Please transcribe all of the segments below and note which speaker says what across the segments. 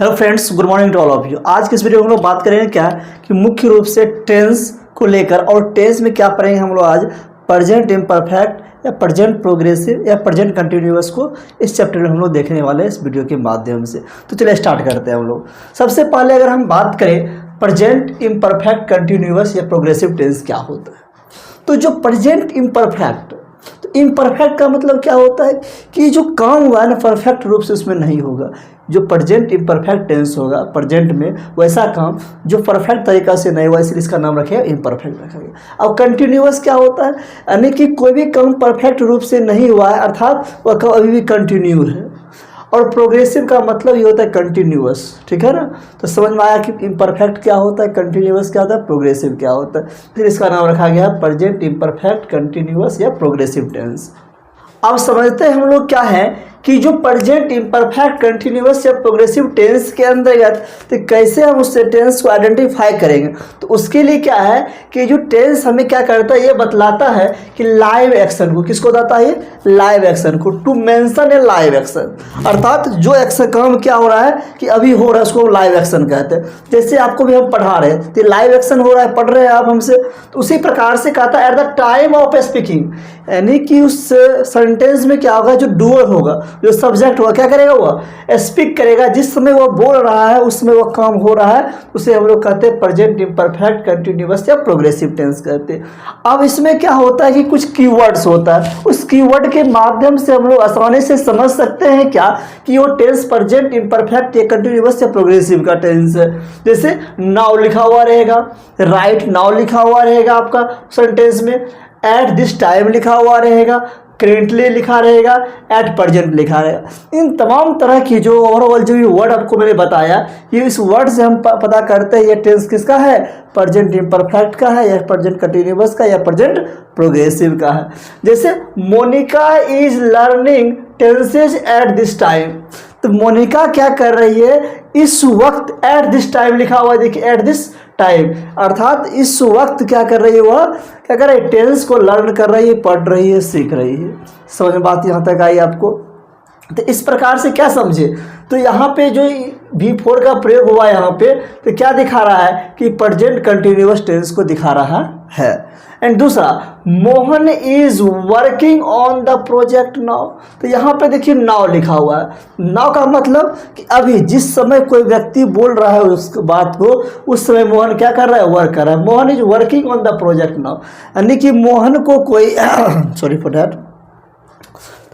Speaker 1: Hello friends, good morning to all of you. आज की इस वीडियो में हम लोग बात करेंगे क्या कि मुख्य रूप से टेंस को लेकर, और टेंस में क्या पढ़ेंगे हम लोग आज प्रेजेंट इम्परफेक्ट या प्रेजेंट प्रोग्रेसिव या प्रेजेंट कंटिन्यूअस को इस चैप्टर में हम लोग देखने वाले हैं इस वीडियो के माध्यम से। तो चलिए स्टार्ट करते हैं हम लोग। सबसे पहले अगर हम बात करें प्रेजेंट इम्परफेक्ट कंटिन्यूअस या प्रोग्रेसिव टेंस क्या होता है, तो जो प्रेजेंट इम्परफेक्ट, तो इम्परफेक्ट का मतलब क्या होता है कि जो काम हुआ है ना परफेक्ट रूप से उसमें नहीं होगा। जो प्रेजेंट इम्परफेक्ट टेंस होगा प्रेजेंट में, वैसा काम जो परफेक्ट तरीका से नहीं हुआ, इसलिए इसका नाम रखेगा इम्परफेक्ट रखा गया। अब कंटिन्यूअस क्या होता है, यानी कि कोई भी काम परफेक्ट रूप से नहीं हुआ है, अर्थात वह काम अभी भी कंटिन्यू है। और प्रोग्रेसिव का मतलब ये होता है कंटिन्यूअस, ठीक है ना। तो समझ में आया कि इम्परफेक्ट क्या होता है, कंटिन्यूअस क्या होता है, प्रोग्रेसिव क्या होता है। फिर इसका नाम रखा गया है प्रेजेंट इम्परफेक्ट कंटिन्यूअस या प्रोग्रेसिव टेंस। अब समझते हैं हम लोग क्या है कि जो प्रेजेंट इम्परफेक्ट कंटिन्यूअस या प्रोग्रेसिव टेंस के अंतर्गत तो कैसे हम उससे टेंस को आइडेंटिफाई करेंगे। तो उसके लिए क्या है कि जो टेंस हमें क्या करता है, ये बतलाता है कि लाइव एक्शन को, किसको बताता है, लाइव एक्शन को, to mention a live action, अर्थात जो एक्शन काम क्या हो रहा है कि अभी हो रहा है उसको लाइव एक्शन कहते हैं। जैसे आपको भी हम पढ़ा रहे हैं तो लाइव एक्शन हो रहा है, पढ़ रहे हैं आप हमसे, तो उसी प्रकार से कहता है at the time of speaking, यानी कि उस सेंटेंस में क्या होगा, जो डूअर होगा, जो सब्जेक्ट होगा, क्या करेगा, वह स्पीक करेगा, जिस समय वह बोल रहा है उस समय वह काम हो रहा है, उसे हम लोग कहते हैं प्रेजेंट इम्परफेक्ट कंटिन्यूअस या प्रोग्रेसिव टेंस कहते हैं। अब इसमें क्या होता है कि कुछ कीवर्ड्स होता है, उस कीवर्ड के माध्यम से हम लोग आसानी से समझ सकते हैं क्या कि वो टेंस प्रेजेंट इम्परफेक्ट या कंटिन्यूअस या प्रोग्रेसिव का टेंस है। जैसे नाउ लिखा हुआ रहेगा, राइट नाउ लिखा हुआ रहेगा आपका सेंटेंस में, एट दिस टाइम लिखा हुआ रहेगा, करेंटली लिखा रहेगा, एट प्रेजेंट लिखा रहेगा। इन तमाम तरह की जो ओवरऑल जो ये वर्ड आपको मैंने बताया, ये इस वर्ड से हम पता करते हैं ये टेंस किसका है, प्रेजेंट इम्परफेक्ट का है या प्रेजेंट कंटिन्यूअस का या प्रेजेंट प्रोग्रेसिव का है। जैसे Monica is learning tenses at this time, तो मोनिका क्या कर रही है इस वक्त, एट दिस टाइम लिखा हुआ है, देखिए एट दिस टाइम, अर्थात इस वक्त क्या कर रही है, वह क्या कर रही है, टेंस को लर्न कर रही है, पढ़ रही है, सीख रही है। समझ में बात यहाँ तक आई आपको। तो इस प्रकार से क्या समझे, तो यहाँ पे जो V4 का प्रयोग हुआ यहाँ पे, तो क्या दिखा रहा है कि प्रेजेंट कंटिन्यूअस टेंस को दिखा रहा है। एंड दूसरा, Mohan is working on the project now, तो यहाँ पे देखिए नाउ लिखा हुआ है। नाउ का मतलब कि अभी जिस समय कोई व्यक्ति बोल रहा है उस बात को, उस समय मोहन क्या कर रहा है, वर्क कर रहा है। Mohan is working on the project now, यानी कि मोहन को कोई सॉरी फॉर दैट,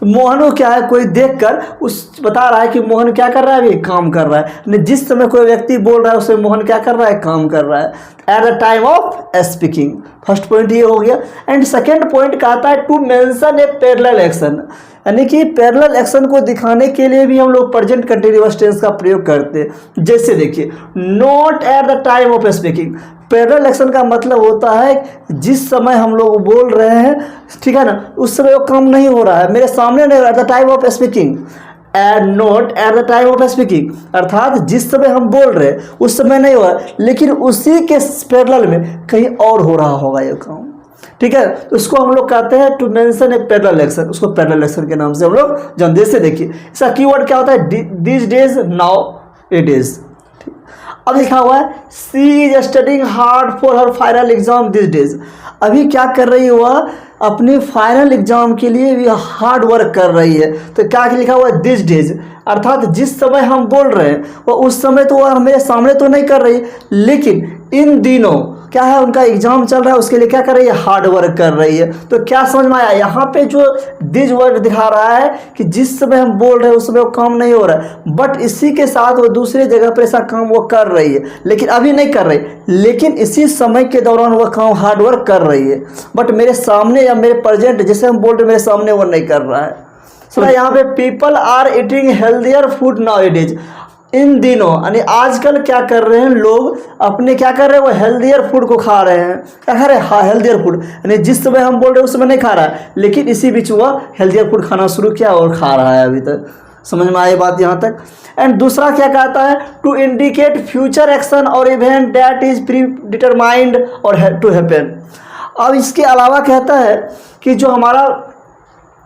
Speaker 1: तो मोहन को क्या है, कोई देखकर उस बता रहा है कि मोहन क्या कर रहा है, अभी काम कर रहा है। जिस समय कोई व्यक्ति बोल रहा है उसमें मोहन क्या कर रहा है, काम कर रहा है at the time of speaking. First point ये हो गया। एंड सेकेंड पॉइंट कहता है to mention a parallel action, यानी कि पैरेलल एक्शन को दिखाने के लिए भी हम लोग प्रेजेंट कंटिन्यूअस टेंस का प्रयोग करते हैं। जैसे देखिए, not at the time of speaking, parallel action का मतलब होता है जिस समय हम लोग बोल रहे हैं, ठीक है ना, उस समय वो काम नहीं हो रहा है, मेरे सामने नहीं हो रहा, eight the time of speaking, and not at the time of speaking, अर्थात जिस समय हम बोल रहे हैं उस समय नहीं हो रहा, लेकिन उसी के पैरेलल में कहीं और हो रहा होगा ये काम, ठीक है। तो उसको हम लोग कहते हैं to mention a parallel action, उसको पैरेलल एक्शन के नाम से हम लोग जानते हैं। जैसे देखिए इसका कीवर्ड क्या होता है, this days, now it is. अब लिखा हुआ है she is studying hard for her final exam this days, अभी क्या कर रही है वह, अपने फाइनल एग्जाम के लिए भी हार्ड वर्क कर रही है। तो क्या लिखा हुआ है, दिस डेज, अर्थात जिस समय हम बोल रहे हैं वह उस समय तो वह मेरे सामने तो नहीं कर रही, लेकिन इन दिनों क्या है, उनका एग्जाम चल रहा है, उसके लिए क्या कर रही है, हार्ड वर्क कर रही है। तो क्या समझ में आया, यहाँ पे जो दिस वर्ड दिखा रहा है कि जिस समय हम बोल रहे हैं उस समय वो काम नहीं हो रहा है, बट इसी के साथ वो दूसरी जगह पर ऐसा काम वो कर रही है, लेकिन अभी नहीं कर रही, लेकिन इसी समय के दौरान वह काम हार्ड वर्क कर रही है, बट मेरे सामने या मेरे प्रेजेंट जैसे हम बोल रहे हैं मेरे सामने वो नहीं कर रहा है। सुना यहाँ पे people are eating healthier food now it is, इन दिनों यानी आजकल क्या कर रहे हैं लोग, अपने क्या कर रहे हैं, वो हेल्दियर फूड को खा रहे हैं। क्या खा रहे हैं, हाँ हेल्दियर फूड, यानी जिस समय हम बोल रहे हैं उस समय नहीं खा रहा है, लेकिन इसी बीच वह हेल्दियर फूड खाना शुरू किया और खा रहा है अभी तक। समझ में आई बात यहाँ तक। एंड दूसरा क्या कहता है, टू इंडिकेट फ्यूचर एक्शन और event that is pre determined और टू हैपन। अब इसके अलावा कहता है कि जो हमारा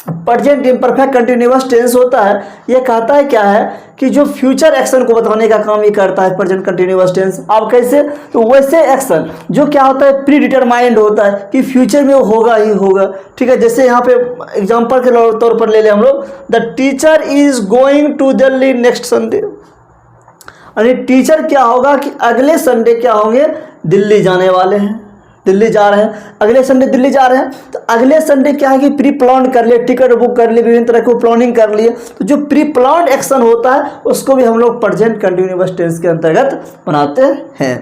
Speaker 1: प्रेजेंट इम्परफेक्ट कंटिन्यूअस टेंस होता है, ये कहता है क्या है कि जो फ्यूचर एक्शन को बताने का काम ये करता है प्रेजेंट कंटिन्यूअस टेंस। अब कैसे, तो वैसे एक्शन जो क्या होता है प्री डिटरमाइंड होता है कि फ्यूचर में वो होगा ही होगा। ठीक है, जैसे यहाँ पे एग्जांपल के तौर पर ले लें हम लोग, the teacher is going to Delhi next Sunday. यानी टीचर क्या होगा कि अगले संडे क्या होंगे, दिल्ली जाने वाले हैं, दिल्ली जा रहे हैं, अगले संडे दिल्ली जा रहे हैं। तो अगले संडे क्या है कि प्री प्लान कर लिए, टिकट बुक कर लिए, विभिन्न तरह को प्लानिंग कर लिए। तो जो प्री प्लान एक्शन होता है उसको भी हम लोग प्रेजेंट कंटिन्यूअस टेंस के अंतर्गत बनाते हैं।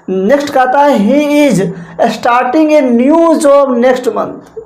Speaker 1: नेक्स्ट कहता है he is starting a new job next month.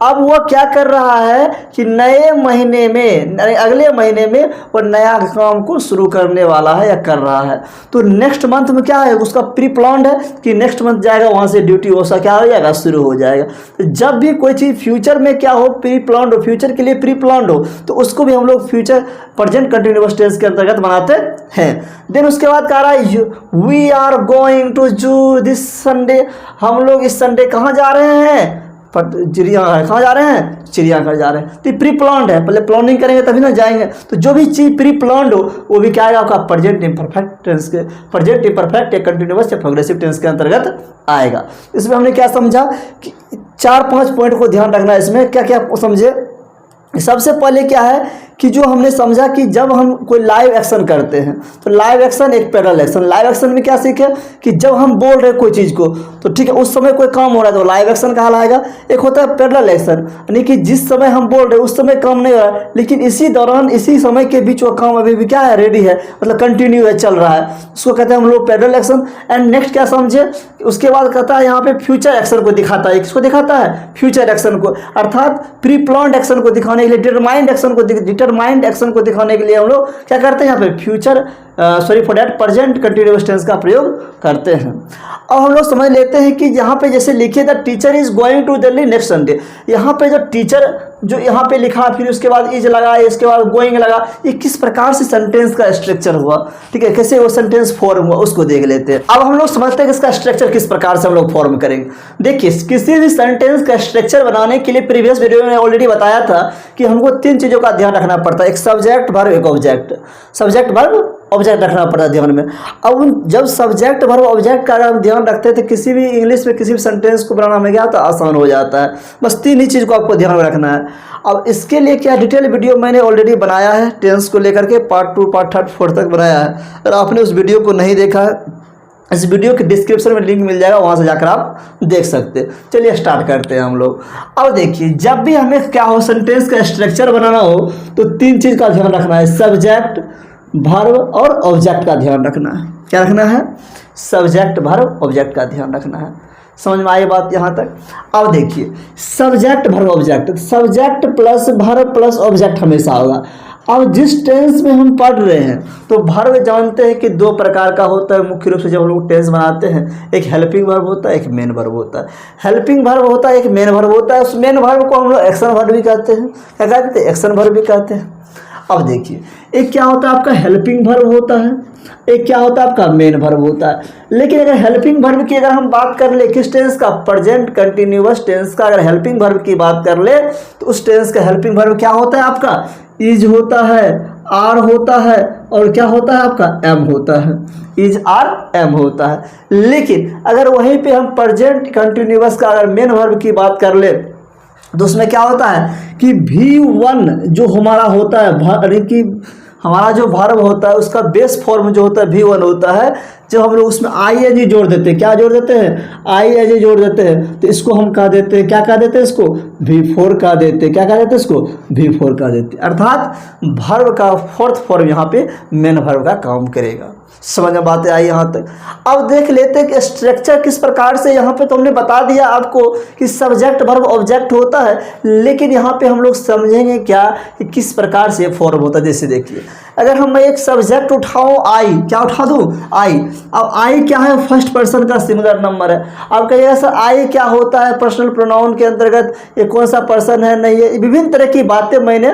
Speaker 1: अब वह क्या कर रहा है कि नए महीने में, अगले महीने में वो नया काम को शुरू करने वाला है या कर रहा है। तो नेक्स्ट मंथ में क्या है, उसका प्री प्लान्ड है कि नेक्स्ट मंथ जाएगा, वहाँ से ड्यूटी वैसा क्या हो जाएगा, शुरू हो जाएगा। तो जब भी कोई चीज़ फ्यूचर में क्या हो, प्री प्लान्ड हो, फ्यूचर के लिए प्री प्लान्ड हो, तो उसको भी हम लोग फ्यूचर प्रेजेंट कंटिन्यूअस टेंस के अंतर्गत बनाते हैं। देन उसके बाद कह रहा है वी आर गोइंग टू जू दिस संडे। हम लोग इस संडे कहाँ जा रहे हैं, चिड़ियाघर। कहाँ जा रहे हैं, चिड़ियाघर जा रहे हैं। तो प्री प्लान्ड है, पहले प्लानिंग करेंगे तभी ना जाएंगे। तो जो भी चीज़ प्री प्लान्ड हो वो भी क्या आएगा आपका प्रेजेंट इम्परफेक्ट टेंस के, प्रेजेंट इम्परफेक्ट या कंटिन्यूअस या प्रोग्रेसिव टेंस के अंतर्गत आएगा। इसमें हमने क्या समझा कि 4-5 पॉइंट को ध्यान रखना है। इसमें क्या क्या समझे, सबसे पहले क्या है कि जो हमने समझा कि जब हम कोई लाइव एक्शन करते हैं तो लाइव एक्शन एक पैरेलल एक्शन। लाइव एक्शन में क्या सीखे कि जब हम बोल रहे हैं कोई चीज़ को तो ठीक है उस समय कोई काम हो रहा है तो लाइव एक्शन कहलाएगा। एक होता है पैरेलल एक्शन, यानी कि जिस समय हम बोल रहे हैं उस समय काम नहीं हो रहा है लेकिन इसी दौरान इसी समय के बीच वो काम अभी भी क्या है, रेडी है, मतलब कंटिन्यू है, चल रहा है, उसको कहते हैं हम लोग पैरेलल एक्शन। एंड नेक्स्ट क्या समझे, उसके बाद कहता है यहाँ पे फ्यूचर एक्शन को दिखाता है। किसको दिखाता है, फ्यूचर एक्शन को, अर्थात प्री प्लान्ड एक्शन को दिखाने के लिए, डिटरमाइंड एक्शन को दिखाने के लिए हम लोग क्या करते हैं, यहाँ पे फ्यूचर प्रेजेंट कंटिन्यूअस टेंस का प्रयोग करते हैं। अब हम लोग समझ लेते हैं कि यहाँ पे जैसे लिखे the teacher is going to Delhi next Sunday, यहाँ पे जो टीचर जो यहाँ पे लिखा फिर उसके बाद इज लगा, इसके बाद गोइंग लगा, ये किस प्रकार से सेंटेंस का स्ट्रक्चर हुआ, ठीक है, कैसे वो सेंटेंस फॉर्म हुआ उसको देख लेते हैं। अब हम लोग समझते हैं कि इसका स्ट्रक्चर किस प्रकार से हम लोग फॉर्म करेंगे। देखिए किसी भी सेंटेंस का स्ट्रक्चर बनाने के लिए प्रीवियस वीडियो में ऑलरेडी बताया था कि हमको 3 चीज़ों का ध्यान रखना पड़ता है, एक सब्जेक्ट वर्ब एक ऑब्जेक्ट, सब्जेक्ट वर्ब ऑब्जेक्ट रखना पड़ता है ध्यान में। अब जब सब्जेक्ट वर्ब ऑब्जेक्ट का अगर हम ध्यान रखते हैं तो किसी भी इंग्लिश में किसी भी सेंटेंस को बनाना में क्या तो आसान हो जाता है। बस 3 ही चीज़ को आपको ध्यान में रखना है। अब इसके लिए क्या डिटेल वीडियो मैंने ऑलरेडी बनाया है, टेंस को लेकर के पार्ट 2 पार्ट 3 4 तक बनाया है। अगर आपने उस वीडियो को नहीं देखा है इस वीडियो के डिस्क्रिप्शन में लिंक मिल जाएगा, वहाँ से जाकर आप देख सकते हैं। चलिए स्टार्ट करते हैं हम लोग। अब देखिए जब भी हमें क्या हो सेंटेंस का स्ट्रक्चर बनाना हो तो 3 चीज़ का ध्यान रखना है, सब्जेक्ट वर्ब और ऑब्जेक्ट का ध्यान रखना है। क्या रखना है, सब्जेक्ट वर्ब ऑब्जेक्ट का ध्यान रखना है। समझ में आई बात यहाँ तक। अब देखिए subject verb object, subject plus verb plus object हमेशा होगा। अब जिस टेंस में हम पढ़ रहे हैं तो वर्ब जानते हैं कि 2 प्रकार का होता है मुख्य रूप से जब हम लोग टेंस बनाते हैं, एक हेल्पिंग वर्ब होता है, एक मेन वर्ब होता है। हेल्पिंग वर्ब होता है, एक मेन वर्ब होता है। उस मेन वर्ब को हम लोग एक्शन वर्ब भी कहते हैं, क्या कहते हैं, एक्शन वर्ब भी कहते हैं। अब देखिए एक क्या होता है आपका हेल्पिंग वर्ब होता है, एक क्या होता है आपका मेन वर्ब होता है। लेकिन अगर हेल्पिंग वर्ब की अगर हम बात कर ले किस टेंस का, प्रेजेंट कंटिन्यूअस टेंस का अगर हेल्पिंग वर्ब की बात कर ले तो उस टेंस का हेल्पिंग वर्ब क्या होता है आपका, इज होता है, आर होता है और क्या होता है आपका, एम होता है, इज आर एम होता है। लेकिन अगर वहीं पे हम प्रेजेंट कंटिन्यूअस का अगर मेन वर्ब की बात कर ले तो उसमें क्या होता है कि V1 जो हमारा होता है, यानी कि हमारा जो वर्ब होता है उसका बेस फॉर्म जो होता है V1 होता है। जब हम लोग उसमें ing जोड़ देते हैं, क्या जोड़ देते हैं, ing जोड़ देते हैं, तो इसको हम कह देते हैं, क्या कह देते हैं, इसको V4 कह देते हैं। क्या कह देते हैं, इसको V4 कह देते हैं। अर्थात वर्ब का 4th फॉर्म यहाँ पे मेन वर्ब का काम करेगा। समझ में बातें आई यहाँ तक। अब देख लेते हैं कि स्ट्रक्चर किस प्रकार से, यहाँ पे तो हमने बता दिया आपको कि सब्जेक्ट वर्ब ऑब्जेक्ट होता है, लेकिन यहाँ पे हम लोग समझेंगे क्या कि किस प्रकार से फॉर्म होता है। जैसे देखिए अगर हम एक सब्जेक्ट उठाऊँ आई, क्या उठा दूँ, आई। अब आई क्या है, फर्स्ट पर्सन का सिंगुलर नंबर है। अब कहिएगा सर आई क्या होता है, पर्सनल प्रोनाउन के अंतर्गत ये कौन सा पर्सन है, नहीं है, विभिन्न तरह की बातें मैंने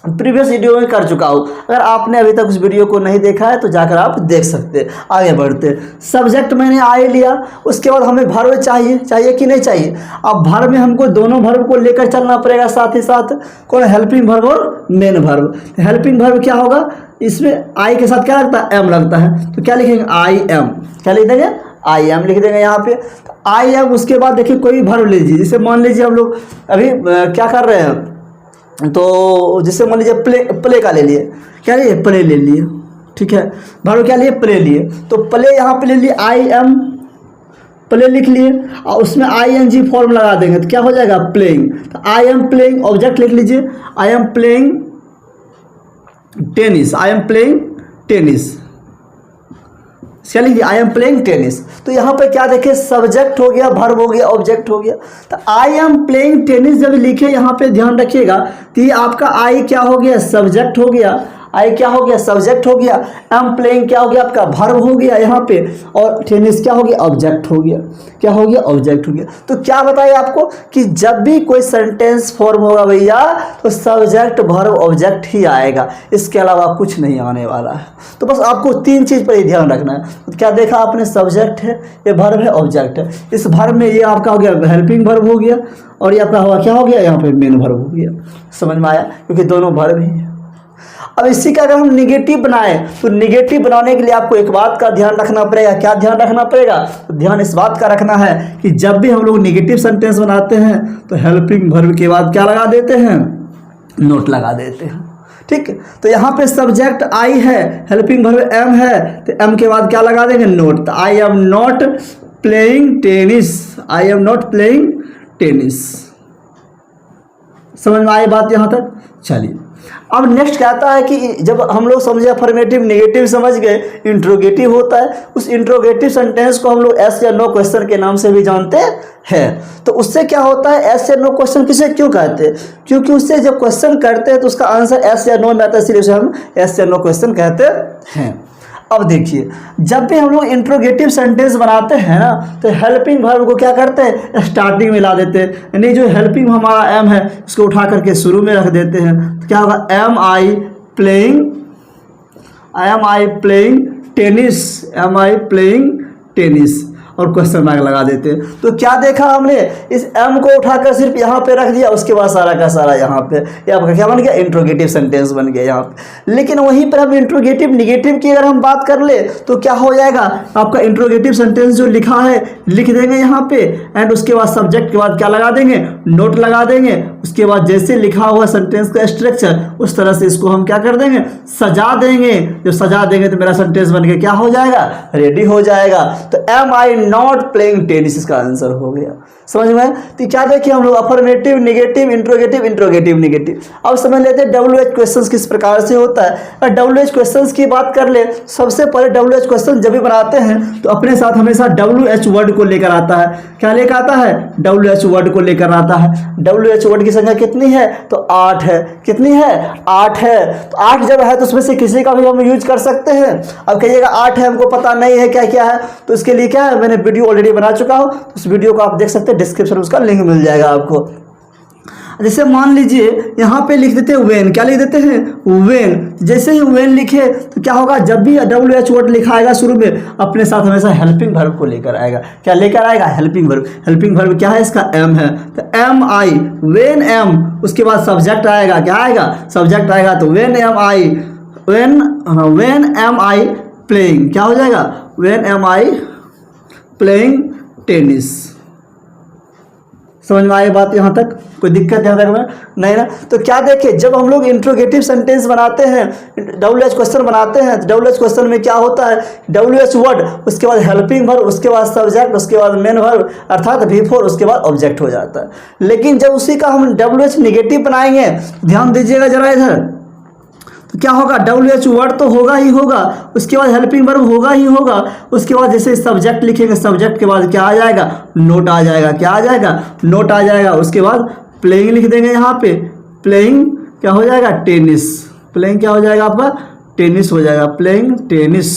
Speaker 1: प्रीवियस वीडियो में कर चुका हूँ। अगर आपने अभी तक उस वीडियो को नहीं देखा है तो जाकर आप देख सकते हैं। आगे बढ़ते, सब्जेक्ट मैंने आई लिया, उसके बाद हमें वर्ब चाहिए कि नहीं चाहिए। अब वर्ब में हमको दोनों वर्ब को लेकर चलना पड़ेगा साथ ही साथ, कौन, हेल्पिंग वर्ब और मेन वर्ब। हेल्पिंग वर्ब क्या होगा, इसमें आई के साथ क्या लगता है, एम लगता है, तो क्या लिखेंगे, आई एम, क्या लिख देंगे, आई एम लिख देंगे यहाँ पे। तो आई एम, उसके बाद देखिए कोई भी वर्ब लीजिए, जैसे मान लीजिए हम लोग अभी क्या कर रहे हैं, तो जिससे मान लीजिए प्ले का ले लिए, क्या लिए, प्ले ले लिए, ठीक है, भाई क्या लिए, प्ले लिए, तो प्ले यहाँ पे ले लिए, आई एम, प्ले लिख लिए और उसमें आई एन जी फॉर्म लगा देंगे तो क्या हो जाएगा, प्लेइंग। तो आई एम प्लेइंग, ऑब्जेक्ट लिख लीजिए, I am playing tennis, I am playing tennis, चलिए आई एम प्लेइंग टेनिस। तो यहाँ पे क्या देखें, सब्जेक्ट हो गया, वर्ब हो गया, ऑब्जेक्ट हो गया। तो आई एम प्लेइंग टेनिस जब लिखे यहाँ पे ध्यान रखिएगा कि ये आपका आई क्या हो गया, सब्जेक्ट हो गया, आई क्या हो गया, सब्जेक्ट हो गया, एम प्लेइंग क्या हो गया, आपका वर्ब हो गया यहाँ पे, और टेनिस क्या हो गया, ऑब्जेक्ट हो गया, क्या हो गया, ऑब्जेक्ट हो गया। तो क्या बताइए आपको कि जब भी कोई सेंटेंस फॉर्म होगा भैया तो सब्जेक्ट वर्ब ऑब्जेक्ट ही आएगा, इसके अलावा कुछ नहीं आने वाला है। तो बस आपको तीन चीज़ पर ही ध्यान रखना है। तो क्या देखा आपने, सब्जेक्ट है, ये वर्ब है, ऑब्जेक्ट है। इस वर्ब में ये आपका हो गया हेल्पिंग वर्ब हो गया, और ये आपका हुआ क्या हो गया, यहाँ पे मेन वर्ब हो गया। समझ में आया, क्योंकि दोनों वर्ब ही है। अब इसी का अगर हम निगेटिव बनाएं तो निगेटिव बनाने के लिए आपको एक बात का ध्यान रखना पड़ेगा। क्या ध्यान रखना पड़ेगा, तो ध्यान इस बात का रखना है कि जब भी हम लोग निगेटिव सेंटेंस बनाते हैं तो हेल्पिंग वर्ब के बाद क्या लगा देते हैं, नोट लगा देते हैं, ठीक। तो यहाँ पे सब्जेक्ट आई है, हेल्पिंग वर्ब एम है, तो एम के बाद क्या लगा देंगे, नोट। तो I am not playing tennis, I am not playing tennis. समझ में आई बात यहाँ तक। चलिए अब नेक्स्ट कहता है कि जब हम लोग समझे अफर्मेटिव नेगेटिव समझ गए, इंट्रोगेटिव होता है। उस इंट्रोगेटिव सेंटेंस को हम लोग एस या नो क्वेश्चन के नाम से भी जानते हैं। तो उससे क्या होता है, एस या नो क्वेश्चन किसे क्यों कहते हैं, क्योंकि उससे जब क्वेश्चन करते हैं तो उसका आंसर एस या नो में आता है, इसलिए उसे हम एस या नो क्वेश्चन कहते हैं। अब देखिए, जब भी हम लोग इंट्रोगेटिव सेंटेंस बनाते हैं ना तो हेल्पिंग वर्ब को क्या करते हैं, स्टार्टिंग में ला देते हैं, यानी जो हेल्पिंग हमारा एम है उसको उठा करके शुरू में रख देते हैं। तो क्या होगा, am I playing tennis, am I playing tennis, और क्वेश्चन मार्क लगा देते हैं। तो क्या देखा हमने, इस एम को उठाकर सिर्फ यहाँ पे रख दिया, उसके बाद सारा का सारा यहाँ पे, ये आपका क्या बन गया, इंट्रोगेटिव सेंटेंस बन गया यहाँ पे। लेकिन वहीं पर हम इंट्रोगेटिव निगेटिव की अगर हम बात कर ले तो क्या हो जाएगा, आपका इंट्रोगेटिव सेंटेंस जो लिखा है लिख देंगे यहाँ पे, एंड उसके बाद सब्जेक्ट के बाद क्या लगा देंगे, नोट लगा देंगे। उसके बाद जैसे लिखा हुआ सेंटेंस का स्ट्रक्चर उस तरह से इसको हम क्या कर देंगे, सजा देंगे। जो सजा देंगे तो मेरा सेंटेंस बन के क्या हो जाएगा, रेडी हो जाएगा। तो am I not playing tennis इसका आंसर हो गया। समझ में। तो क्या देखिए हम लोग affirmative negative interrogative interrogative negative. अब समझ लेते हैं WH क्वेश्चंस किस प्रकार से होता है। अगर WH क्वेश्चंस की बात कर ले, सबसे पहले WH क्वेश्चन जब भी बनाते हैं तो अपने साथ हमेशा WH वर्ड को लेकर आता है। क्या लेकर आता है, WH वर्ड को लेकर आता है। WH वर्ड की संख्या कितनी है, तो 8 है। कितनी है, 8 है। तो 8 जब है तो उसमें से किसी का भी हम यूज कर सकते हैं। अब कहिएगा 8 है, हमको पता नहीं है क्या क्या है, तो इसके लिए क्या है, मैंने वीडियो ऑलरेडी बना चुका हूं, तो उस वीडियो को आप देख सकते हैं, डिस्क्रिप्शन में उसका लिंक मिल जाएगा आपको। जैसे मान लीजिए यहाँ पे लिख देते हैं वेन, क्या लिख देते हैं, वेन। जैसे ही वेन लिखे तो क्या होगा, जब भी WH वर्ड लिखा आएगा शुरू में अपने साथ हमेशा हेल्पिंग वर्ब को लेकर आएगा। क्या लेकर आएगा, हेल्पिंग वर्ब। हेल्पिंग वर्ब क्या है, इसका एम है, तो एम आई, वेन एम, उसके बाद सब्जेक्ट आएगा, क्या आएगा, सब्जेक्ट आएगा। तो when am I, when am I playing, क्या हो जाएगा, when am I playing tennis. समझ में आई बात यहाँ तक, कोई दिक्कत यहाँ तक में नहीं ना। तो क्या देखिए, जब हम लोग इंट्रोगेटिव सेंटेंस बनाते हैं, WH क्वेश्चन बनाते हैं, तो WH क्वेश्चन में क्या होता है, WH वर्ड, उसके बाद हेल्पिंग वर्ब, उसके बाद सब्जेक्ट, उसके बाद मेन वर्ब अर्थात V4, उसके बाद ऑब्जेक्ट हो जाता है। लेकिन जब उसी का हम WH निगेटिव बनाएंगे, ध्यान दीजिएगा जरा इधर, तो क्या होगा, WH वर्ड तो होगा ही होगा, उसके बाद हेल्पिंग वर्ब होगा ही होगा, उसके बाद जैसे सब्जेक्ट लिखेंगे, सब्जेक्ट के बाद क्या आ जाएगा, नोट आ जाएगा। क्या आ जाएगा, नोट आ जाएगा। उसके बाद प्लेइंग लिख देंगे यहाँ पे, प्लेइंग क्या हो जाएगा, टेनिस। प्लेइंग क्या हो जाएगा आपका, टेनिस हो जाएगा, प्लेइंग टेनिस।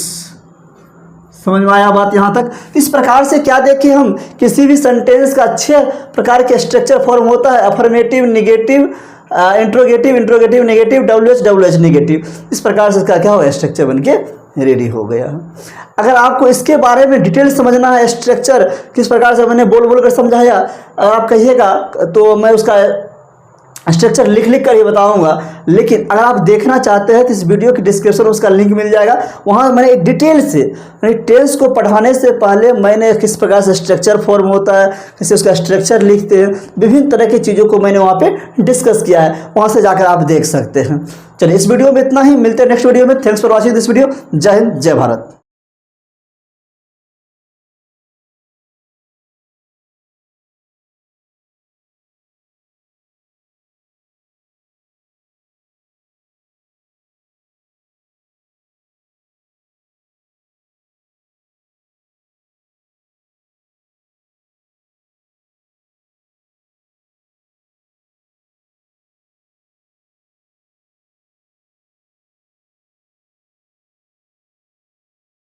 Speaker 1: समझ में आया बात यहाँ तक। इस प्रकार से क्या देखें हम, किसी भी सेंटेंस का अच्छे प्रकार के स्ट्रक्चर फॉर्म होता है, affirmative, negative, interrogative interrogative negative W H negative, इस प्रकार से इसका क्या हो स्ट्रक्चर बन के रेडी हो गया। अगर आपको इसके बारे में डिटेल समझना है, स्ट्रक्चर किस प्रकार से मैंने बोल बोल कर समझाया, अगर आप कहिएगा तो मैं उसका स्ट्रक्चर लिख लिख कर ही बताऊंगा। लेकिन अगर आप देखना चाहते हैं तो इस वीडियो की डिस्क्रिप्शन में उसका लिंक मिल जाएगा, वहाँ मैंने एक डिटेल से टेंस को पढ़ाने से पहले मैंने किस प्रकार से स्ट्रक्चर फॉर्म होता है, कैसे उसका स्ट्रक्चर लिखते हैं, विभिन्न तरह की चीज़ों को मैंने वहाँ पे डिस्कस किया है, वहाँ से जाकर आप देख सकते हैं। चलिए इस वीडियो में इतना ही, मिलते हैं नेक्स्ट वीडियो में। Thanks for watching this video. जय हिंद, जय भारत।